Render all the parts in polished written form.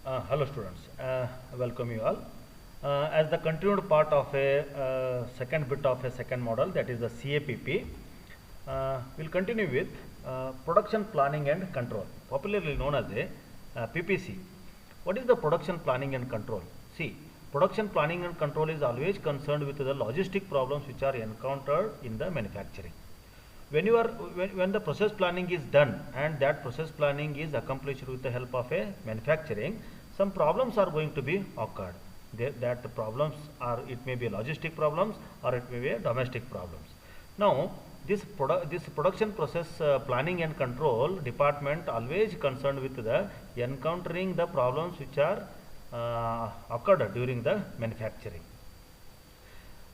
Hello students, welcome you all. As the continued part of a second bit of a second model, that is the CAPP, we'll continue with production planning and control, popularly known as a PPC. What is the production planning and control? See, production planning and control is always concerned with the logistic problems which are encountered in the manufacturing. When the process planning is done and that process planning is accomplished with the help of a manufacturing, some problems are going to be occurred. That the problems are, it may be logistic problems or it may be a domestic problems. Now this production process planning and control department always concerned with the encountering the problems which are occurred during the manufacturing.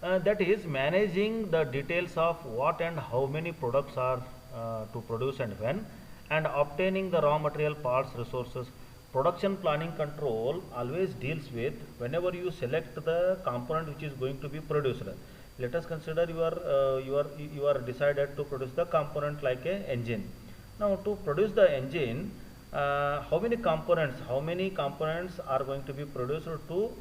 That is managing the details of what and how many products are to produce and when, and obtaining the raw material parts resources. Production planning control always deals with whenever you select the component which is going to be produced. Let us consider you are decided to produce the component like a engine. Now to produce the engine, how many components are going to be produced to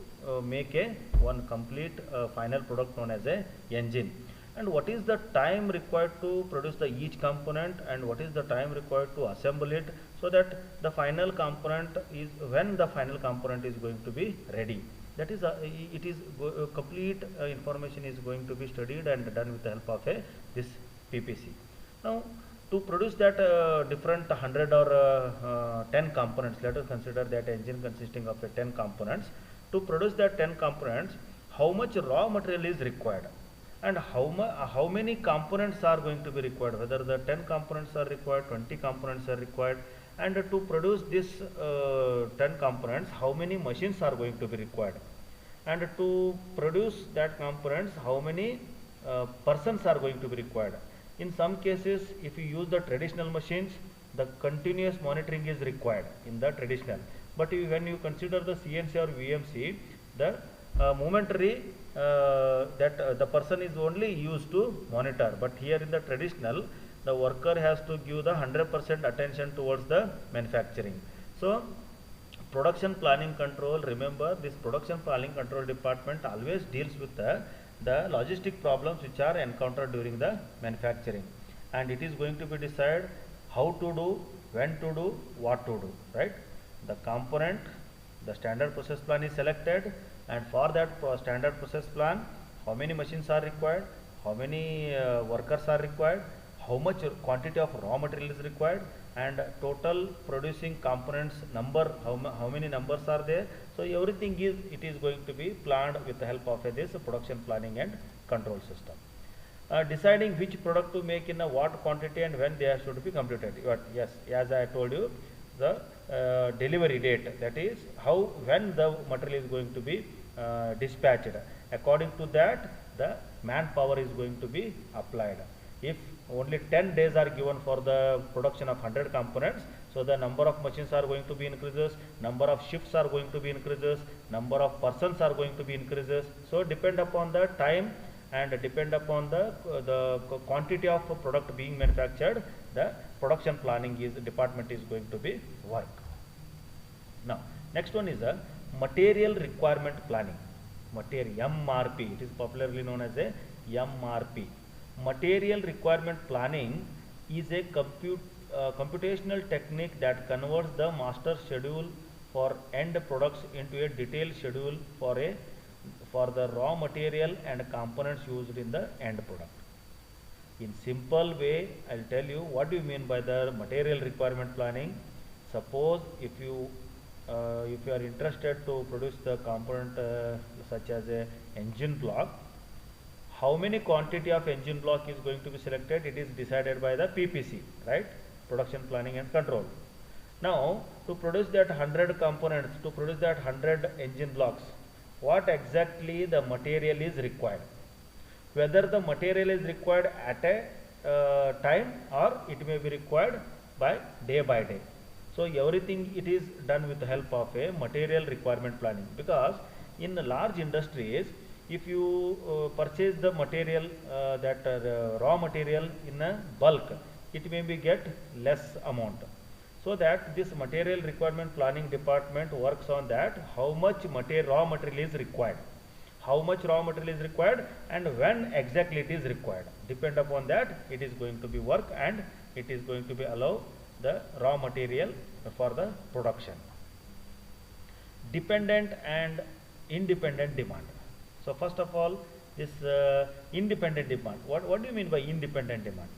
make a one complete final product known as a engine, and what is the time required to produce the each component, and what is the time required to assemble it, so that the final component is when the final component is going to be ready. That is complete information is going to be studied and done with the help of this PPC. Now to produce that different 100 or 10 components, let us consider that engine consisting of 10 components. To produce that 10 components, how much raw material is required and how many components are going to be required, whether the 10 components are required, 20 components are required, and to produce this 10 components, how many machines are going to be required, and to produce that components, how many persons are going to be required. In some cases, if you use the traditional machines, the continuous monitoring is required in the traditional. But when you consider the CNC or VMC, the momentary the person is only used to monitor. But here in the traditional, the worker has to give the 100% attention towards the manufacturing. So production planning control, remember this production planning control department always deals with the logistic problems which are encountered during the manufacturing, and it is going to be decided how to do, when to do, what to do, right? The component, the standard process plan is selected, and for that standard process plan, how many machines are required, how many workers are required, how much quantity of raw material is required, and total producing components number, how many numbers are there. So everything is going to be planned with the help of this production planning and control system. Deciding which product to make in a what quantity and when they should be completed. But yes, as I told you, the delivery date, that is when the material is going to be dispatched. According to that, the manpower is going to be applied. If only 10 days are given for the production of 100 components, so the number of machines are going to be increases, number of shifts are going to be increases, number of persons are going to be increases. So depend upon the time and depend upon the quantity of product being manufactured, the production planning department is going to be work. Now next one is a material requirement planning, MRP. It is popularly known as a MRP. Material requirement planning is a computational technique that converts the master schedule for end products into a detailed schedule for the raw material and components used in the end product. In simple way, I'll tell you what do you mean by the material requirement planning. Suppose if you are interested to produce the component such as a engine block, how many quantity of engine block is going to be selected, it is decided by the PPC, right? Production planning and control. Now to produce that 100 components, to produce that 100 engine blocks, what exactly the material is required, whether the material is required at a time or it may be required by day. So everything it is done with the help of a material requirement planning, because in large industries, if you purchase the material, the raw material in a bulk, it may be get less amount. So that this material requirement planning department works on that, how much raw material is required, how much raw material is required and when exactly it is required. Depend upon that it is going to be work and it is going to be allow the raw material for the production. Dependent and independent demand. So first of all, this independent demand. What do you mean by independent demand?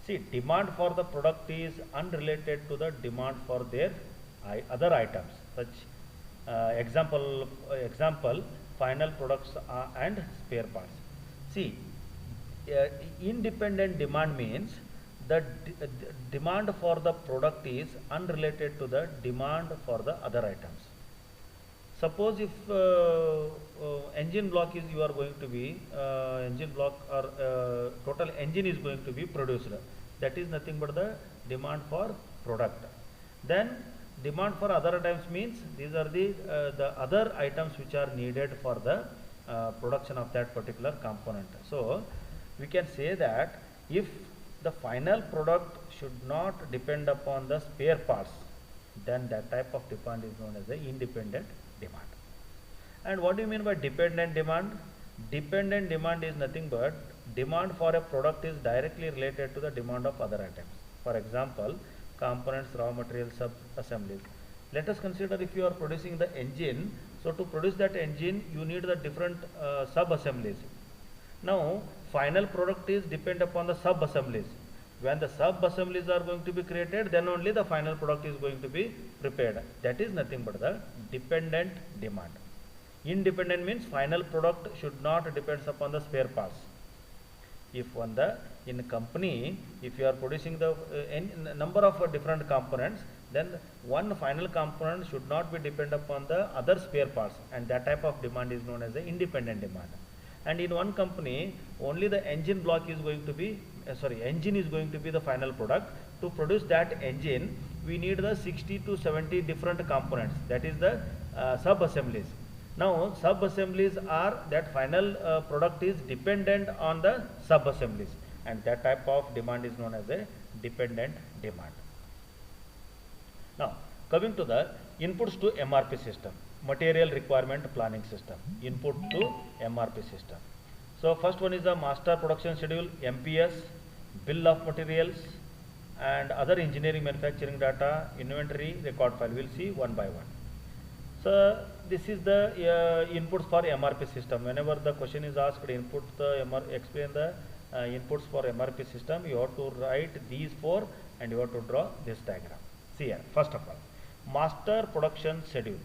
See, demand for the product is unrelated to the demand for their other items. Such example, final products and spare parts. See, independent demand means the demand for the product is unrelated to the demand for the other items. Suppose if engine block is you are going to be engine block or total engine is going to be produced, that is nothing but the demand for product. Then demand for other items means these are the other items which are needed for the production of that particular component. So we can say that if the final product should not depend upon the spare parts, then that type of demand is known as the independent demand. And what do you mean by dependent demand? Dependent demand is nothing but demand for a product is directly related to the demand of other items. For example, components, raw materials, sub-assemblies. Let us consider if you are producing the engine, so to produce that engine you need the different sub-assemblies. Now final product is depend upon the sub-assemblies. When the sub-assemblies are going to be created, then only the final product is going to be prepared. That is nothing but the dependent demand. Independent means final product should not depend upon the spare parts. If in a company, if you are producing the number of different components, then one final component should not be depend upon the other spare parts, and that type of demand is known as the independent demand. And in one company, only the engine block is going to be engine is going to be the final product. To produce that engine, we need the 60 to 70 different components, that is the sub-assemblies. Now sub-assemblies are that final product is dependent on the sub-assemblies, and that type of demand is known as a dependent demand. Now coming to the inputs to MRP system, material requirement planning system, input to MRP system. So first one is the master production schedule, MPS, bill of materials and other engineering manufacturing data, inventory, record file. We will see one by one. So this is the inputs for MRP system. Whenever the question is asked, explain the inputs for MRP system, you have to write these four and you have to draw this diagram. See here, first of all, master production schedule.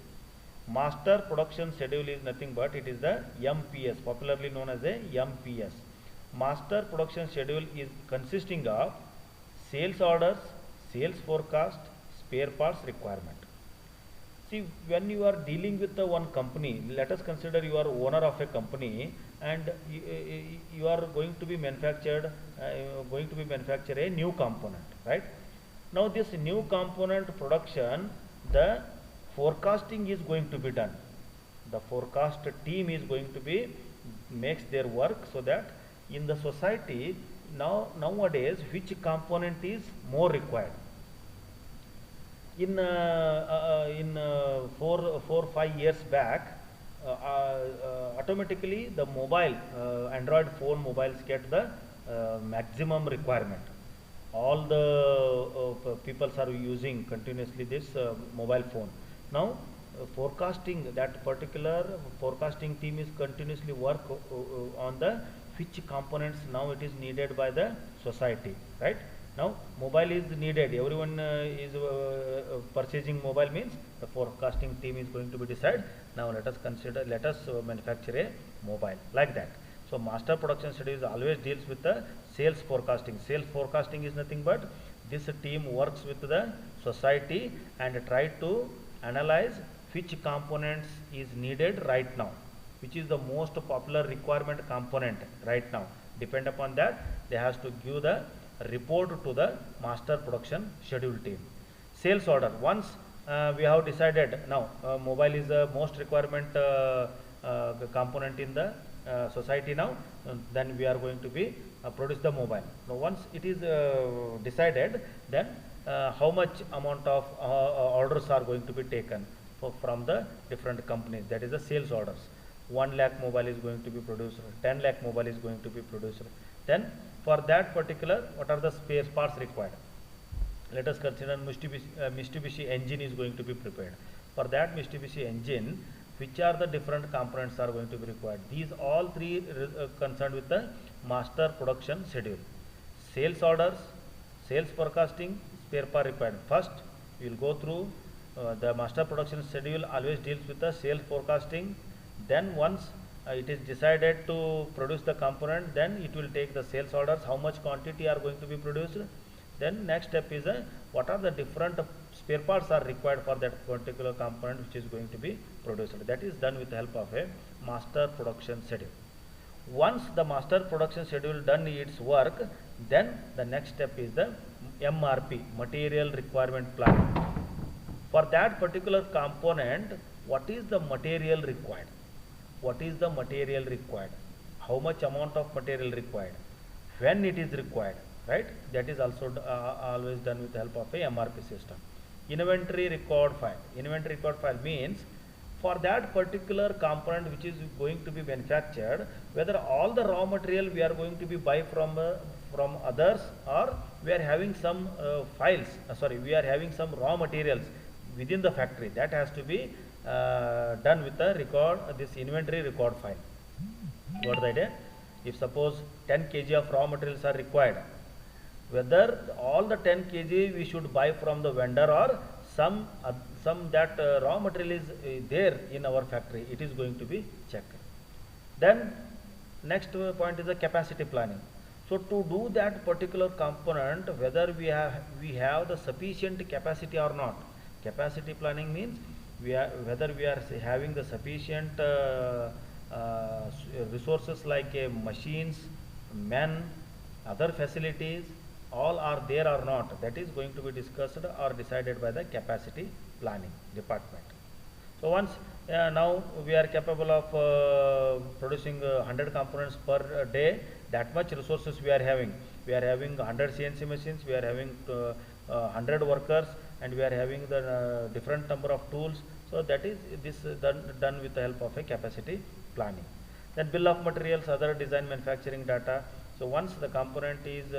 Master production schedule is nothing but it is the MPS, popularly known as a MPS. Master production schedule is consisting of sales orders, sales forecast, spare parts requirement. See, when you are dealing with the one company, let us consider you are owner of a company and you are going to be manufacture a new component, right? Now this new component production, the forecasting is going to be done. The forecast team is going to be makes their work, so that in the society nowadays which component is more required. In 4-5 years back, automatically the mobile Android phone mobiles get the maximum requirement. All the people are using continuously this mobile phone. Now forecasting, that particular forecasting team is continuously work on the which components now it is needed by the society, right? Now mobile is needed, everyone is purchasing mobile, means the forecasting team is going to be decide, now let us manufacture a mobile, like that. So master production studies always deals with the sales forecasting. Sales forecasting is nothing but this team works with the society and try to analyze which components is needed right now, which is the most popular requirement component right now. Depend upon that, they has to give the report to the master production schedule team. Sales order, once we have decided now mobile is the most requirement component in the society now, then we are going to be produce the mobile. Now once it is decided, then how much amount of orders are going to be taken from the different companies, that is the sales orders. 1 lakh mobile is going to be produced, 10 lakh mobile is going to be produced. Then for that particular, what are the spare parts required? Let us consider Mitsubishi engine is going to be prepared. For that Mitsubishi engine, which are the different components are going to be required? These all three concerned with the master production schedule. Sales orders, sales forecasting, spare part required. First, we will go through the master production schedule always deals with the sales forecasting. Then once it is decided to produce the component, then it will take the sales orders, how much quantity are going to be produced. Then next step is what are the different spare parts are required for that particular component which is going to be produced. That is done with the help of a master production schedule. Once the master production schedule done its work, then the next step is the MRP, material requirement plan. For that particular component, what is the material required? What is the material required? How much amount of material required? When it is required? Right? That is also always done with the help of a MRP system. Inventory record file. Inventory record file means for that particular component which is going to be manufactured, whether all the raw material we are going to be buy from others, or we are having some we are having some raw materials within the factory. That has to be done with the record, this inventory record file. Got the idea? If suppose 10 kg of raw materials are required, whether all the 10 kg we should buy from the vendor, or some that raw material is there in our factory, it is going to be checked. Then next point is the capacity planning. So to do that particular component, whether we have the sufficient capacity or not. Capacity planning means whether we are having the sufficient resources like machines, men, other facilities, all are there or not. That is going to be discussed or decided by the capacity planning department. So once now we are capable of producing 100 components per day, that much resources we are having. We are having 100 CNC machines, we are having 100 workers, and we are having the different number of tools. So that is done with the help of a capacity planning. Then bill of materials, other design manufacturing data. So once the component is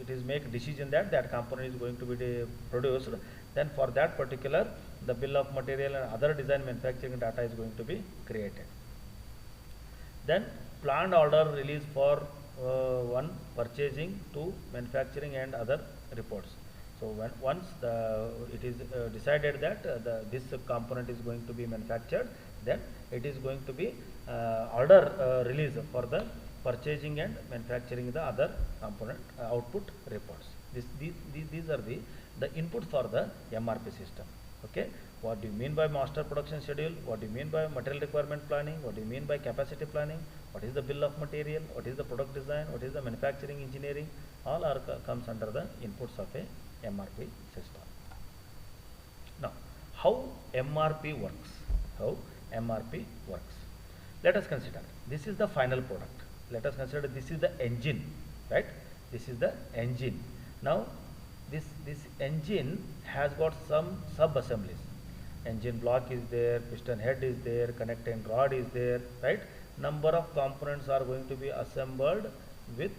it is make decision that component is going to be produced, then for that particular the bill of material and other design manufacturing data is going to be created. Then planned order release for one, purchasing, 2, manufacturing and other reports. So once it is decided that this component is going to be manufactured, then it is going to be order release for the purchasing and manufacturing the other component output reports. These are the inputs for the MRP system. Okay, what do you mean by master production schedule? What do you mean by material requirement planning? What do you mean by capacity planning? What is the bill of material? What is the product design? What is the manufacturing engineering? All are comes under the inputs of a MRP system. Now, how MRP works? How MRP works? Let us consider this is the final product. Let us consider this is the engine, right? This is the engine. Now, this engine has got some sub assemblies. Engine block is there, piston head is there, connecting rod is there, right? Number of components are going to be assembled with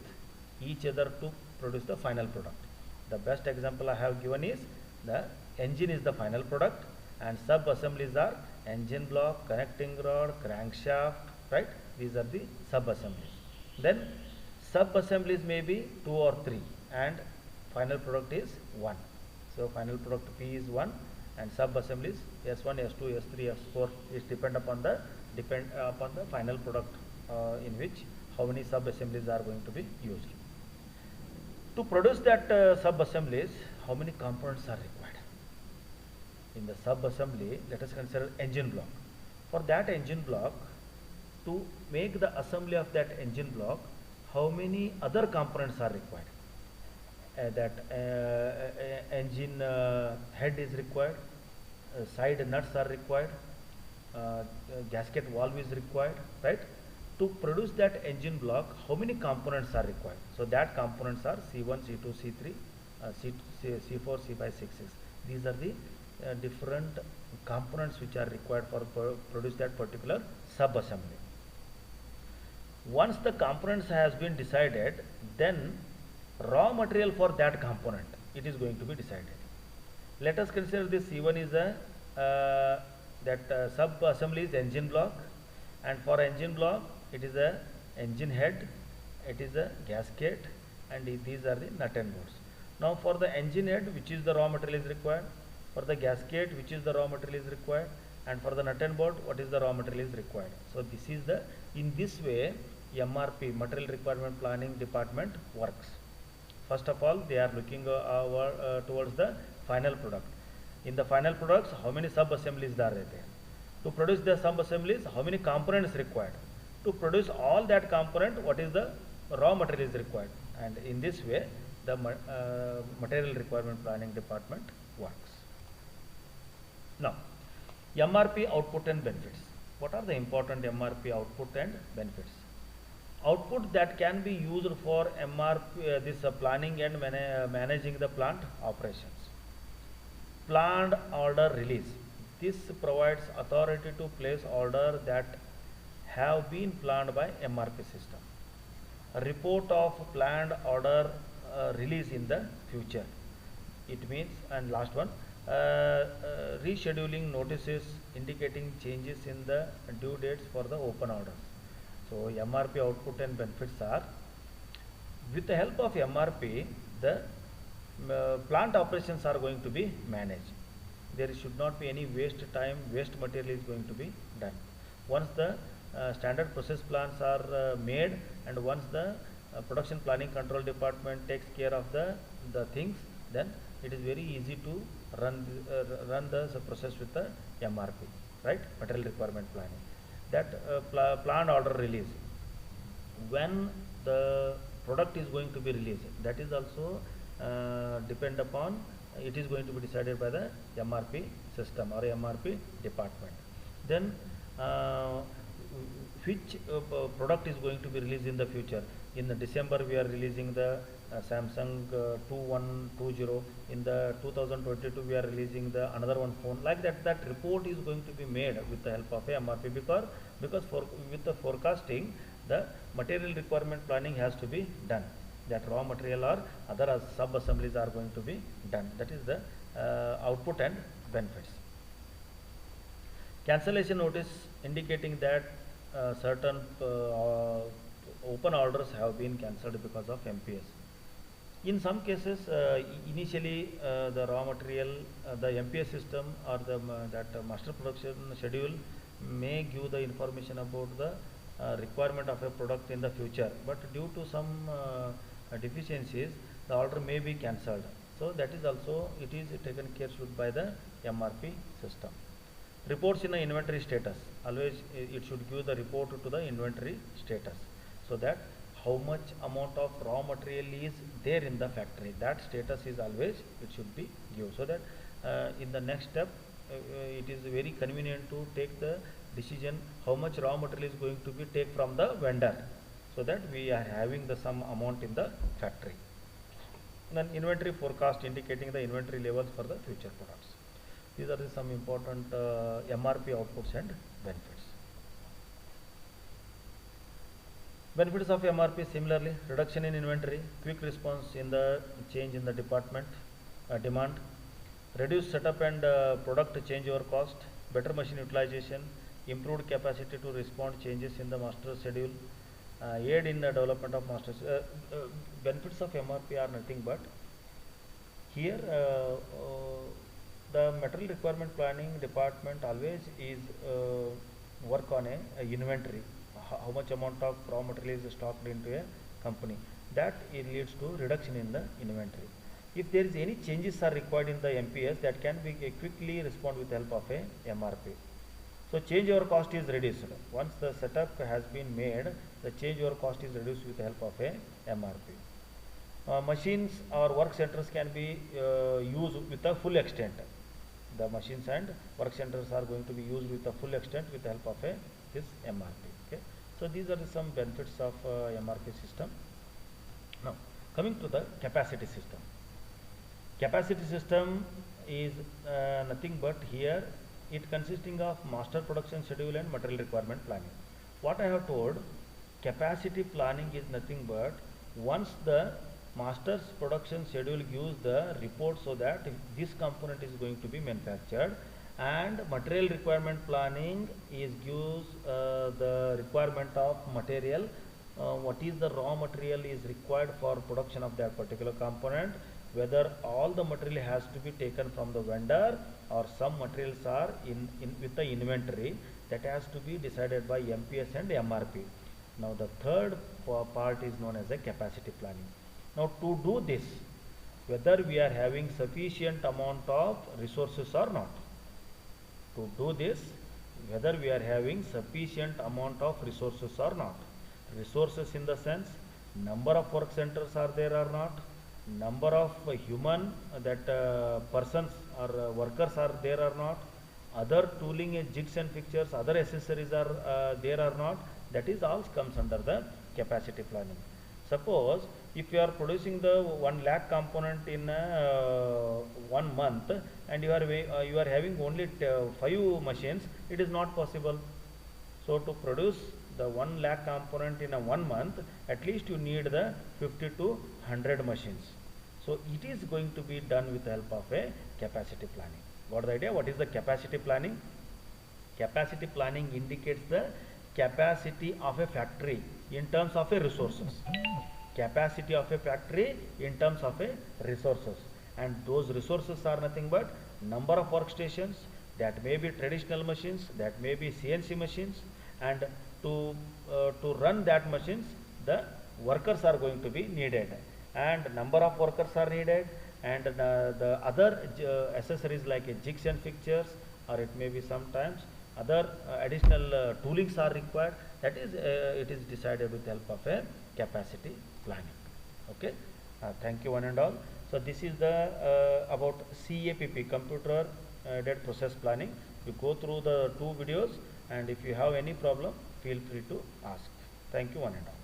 each other to produce the final product. The best example I have given is the engine is the final product, and sub assemblies are engine block, connecting rod, crankshaft, right? These are the sub assemblies. Then sub assemblies may be 2 or 3 and final product is 1. So final product P is 1 and sub assemblies S1, S2, S3, S4 is depend upon the final product in which how many sub assemblies are going to be used. To produce that sub assemblies, how many components are required? In the sub assembly, let us consider engine block. For that engine block, to make the assembly of that engine block, how many other components are required? Engine head is required, side nuts are required, gasket valve is required, right? To produce that engine block, how many components are required? So that components are C1, C2, C3, C4, C5, C6. These are the different components which are required for produce that particular sub-assembly. Once the components has been decided, then raw material for that component, it is going to be decided. Let us consider this C1 is a sub-assembly is engine block, and for engine block it is a engine head, it is a gasket, and these are the nut and bolts. Now for the engine head, which is the raw material is required, for the gasket, which is the raw material is required, and for the nut and bolt, what is the raw material is required. So this is the, in this way MRP, material requirement planning department, works. First of all, they are looking towards the final product. In the final products, how many sub-assemblies are there? To produce the sub-assemblies, how many components required? To produce all that component, what is the raw material is required? And in this way, the material requirement planning department works. Now, MRP output and benefits. What are the important MRP output and benefits? Output that can be used for MRP, planning and managing the plant operations. Planned order release. This provides authority to place order that have been planned by MRP system. A report of planned order release in the future. It means, and last one, rescheduling notices indicating changes in the due dates for the open orders. So MRP output and benefits are, with the help of MRP, the plant operations are going to be managed. There should not be any waste time, waste material is going to be done. Once the standard process plans are made, and once the production planning control department takes care of the things, then it is very easy to run the process with the MRP, right? Material requirement planning. That planned order release, when the product is going to be released, that is also depend upon, it is going to be decided by the MRP system or MRP department. Then which product is going to be released in the future. In the December we are releasing the Samsung 2120. In the 2022 we are releasing the another one phone. Like that, that report is going to be made with the help of a MRP, because with the forecasting, the material requirement planning has to be done. That raw material or other sub assemblies are going to be done. That is the output and benefits. Cancellation notice indicating that certain open orders have been cancelled because of MPS. In some cases, initially the raw material, the MPS system or the master production schedule may give the information about the requirement of a product in the future, but due to some deficiencies, the order may be cancelled. So that is also, it is taken care of by the MRP system. Reports in the inventory status, always it should give the report to the inventory status, so that how much amount of raw material is there in the factory, that status is always, it should be given, so that in the next step it is very convenient to take the decision how much raw material is going to be take from the vendor, so that we are having the some amount in the factory. Then inventory forecast indicating the inventory levels for the future products. These are some important MRP outputs and benefits. Benefits of MRP similarly: reduction in inventory, quick response in the change in the department demand, reduced setup and product changeover cost, better machine utilization, improved capacity to respond changes in the master schedule, aid in the development of master. Benefits of MRP are nothing but here the material requirement planning department always is work on a inventory, how much amount of raw material is stocked into a company, that it leads to reduction in the inventory. If there is any changes are required in the MPS, that can be quickly respond with the help of a MRP. So changeover cost is reduced. Once the setup has been made, the changeover cost is reduced with the help of a MRP. Machines or work centers can be used with a full extent. The machines and work centers are going to be used with a full extent with the help of this MRP. Okay. So these are some benefits of MRP system. Now coming to the capacity system. Capacity system is nothing but here it consisting of master production schedule and material requirement planning. What I have told, capacity planning is nothing but once the master's production schedule gives the report so that this component is going to be manufactured, and material requirement planning is gives the requirement of material, what is the raw material is required for production of that particular component, whether all the material has to be taken from the vendor or some materials are in with the inventory, that has to be decided by MPS and MRP. Now the third part is known as a capacity planning. Now to do this, whether we are having sufficient amount of resources or not. To do this, whether we are having sufficient amount of resources or not. Resources in the sense, number of work centers are there or not, number of human persons or workers are there or not, other tooling and jigs and fixtures, other accessories are there or not, that is all comes under the capacity planning. Suppose if you are producing the 1 lakh component in 1 month and you are having only 5 machines, it is not possible. So to produce the 1 lakh component in a 1 month, at least you need the 50 to 100 machines. So it is going to be done with the help of a capacity planning. Got the idea? What is the capacity planning? Capacity planning indicates the capacity of a factory in terms of a resources. Capacity of a factory in terms of a resources, and those resources are nothing but number of workstations, that may be traditional machines, that may be CNC machines, and to run that machines the workers are going to be needed, and number of workers are needed, and the other accessories like jigs and fixtures, or it may be sometimes other additional toolings are required. That is it is decided with the help of a capacity planning. Okay, thank you one and all. So this is the about CAPP, computer aided process planning. You go through the 2 videos, and if you have any problem, feel free to ask. Thank you one and all.